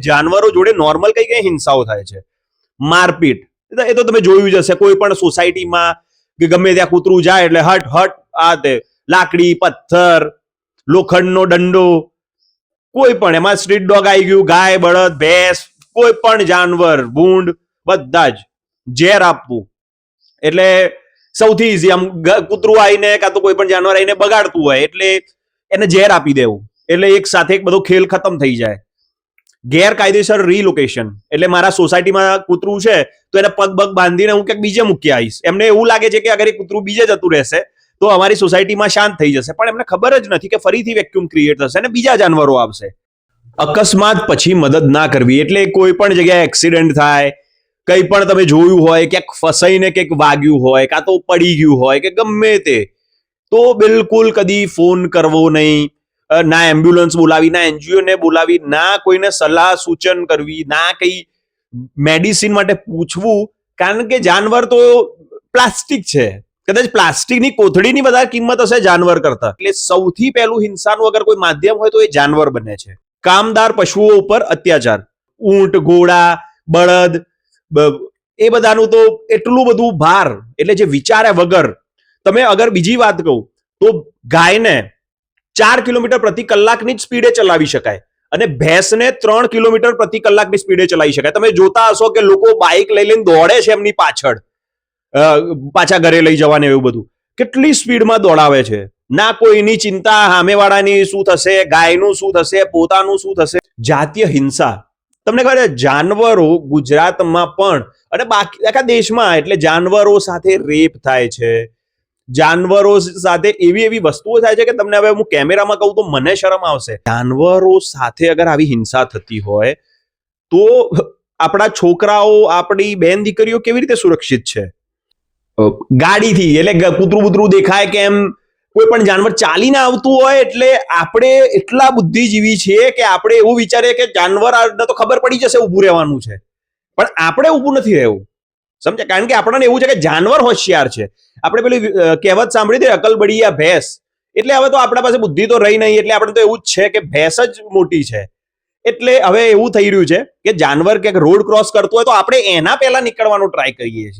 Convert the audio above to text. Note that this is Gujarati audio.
જાનવરો જોડે નોર્મલ કઈ કઈ હિંસાઓ થાય છે. મારપીટ, એ તો તમે જોયું જ હશે. કોઈ પણ સોસાયટીમાં કે ગમે ત્યાં કૂતરું જાય એટલે હટ હટ, આ તે લાકડી, પથ્થર, લોખંડનો દંડો, કોઈ પણ એમાં સ્ટ્રીટ ડોગ આવી ગયું, ગાય, બળદ, ભેંસ, કોઈ પણ જાનવર, ભૂંડ, બધા જ ઝેર આપવું. એટલે સૌથી ઈઝી, આમ કૂતરું આવીને કાં તો કોઈ પણ જાનવર આવીને બગાડતું હોય એટલે એને ઝેર આપી દેવું, એટલે એક સાથે એક બધો ખેલ ખતમ થઈ જાય. ગેરકાયદેસર રીલોકેશન, એટલે મારા સોસાયટીમાં કૂતરું છે તો એને પગ બગ બાંધીને હું ક્યાંક બીજે મૂકી આવીશ. એમને એવું લાગે છે કે અગર એ કૂતરું બીજે જતું રહેશે તો અમારી સોસાયટીમાં શાંત થઈ જશે, પણ એમને ખબર જ નથી કે ફરીથી વેક્યુમ ક્રિએટ થશે અને બીજા જાનવરો આવશે. અકસ્માત પછી મદદ ના કરવી, એટલે કોઈ પણ જગ્યાએ એક્સિડન્ટ થાય, કંઈ પણ તમે જોયું હોય, ક્યાંક ફસાઈને કંઈક વાગ્યું હોય, કાં તો પડી ગયું હોય કે ગમે તે, તો બિલકુલ કદી ફોન કરવો નહીં, ના એમ્બ્યુલન્સ બોલાવી, ના એનજીઓ ને બોલાવી, ના કોઈને સલાહ સૂચન કરવી, ના કઈ મેડિસિન માટે પૂછવું, કારણ કે જાનવર તો પ્લાસ્ટિક છે. કદાચ પ્લાસ્ટિકની કોથળીની વધારે કિંમત હશે જાનવર કરતા. એટલે સૌથી પહેલું હિંસાનું અગર કોઈ માધ્યમ હોય તો એ જાનવર બને છે. કામદાર પશુઓ ઉપર અત્યાચાર, ઊંટ, ઘોડા, બળદ, એ બધાનું તો એટલું બધું ભાર, એટલે જે વિચારે વગર. તમે અગર બીજી વાત કહું તો ગાયને 4 કિલોમીટર પ્રતિ કલાકની જ સ્પીડે ચલાવી શકાય અને ભેંસને 3 કિલોમીટર પ્રતિ કલાકની સ્પીડે ચલાવી શકાય. તમે જોતા હશો કે લોકો બાઇક લઈ લઈને દોડે છે એમની પાછળ, પાછા ઘરે લઈ જવાને, એવું બધું કેટલી સ્પીડમાં દોડાવે છે. ના કોઈની ચિંતા, સામેવાળાની શું થશે, ગાયનું શું થશે, પોતાનું શું થશે. જાતીય હિંસા, તમને ખબર છે જાનવરો ગુજરાતમાં પણ અને બાકી આખા દેશમાં, એટલે જાનવરો સાથે રેપ થાય છે, જાનવરો સાથે એવી એવી વસ્તુઓ થાય છે કે તમને હવે હું કેમેરામાં કહું તો મને શરમ આવશે. જાનવરો સાથે અગર આવી હિંસા થતી હોય તો આપણા છોકરાઓ, આપણી બેન દીકરીઓ કેવી રીતે સુરક્ષિત છે? ગાડીથી, એટલે કૂતરું બૂતરું દેખાય કે એમ કોઈ પણ જાનવર ચાલીને આવતું હોય એટલે આપણે એટલા બુદ્ધિજીવી છીએ કે આપણે એવું વિચારીએ કે જાનવર તો ખબર પડી જશે ઊભું રહેવાનું છે, પણ આપણે ઊભું નથી રહેવું. સમજે? કારણ કે આપણને એવું છે કે જાનવર હોશિયાર છે. આપણે પેલી કહેવત સાંભળી હતી, અકલબડિયા ભેંસ. એટલે હવે તો આપણા પાસે બુદ્ધિ તો રહી નહીં, એટલે આપણે તો એવું જ છે કે ભેંસ જ મોટી છે. એટલે હવે એવું થઈ રહ્યું છે કે જાનવર ક્યાંક રોડ ક્રોસ કરતું હોય તો આપણે એના પહેલા નીકળવાનો ટ્રાય કરીએ છીએ.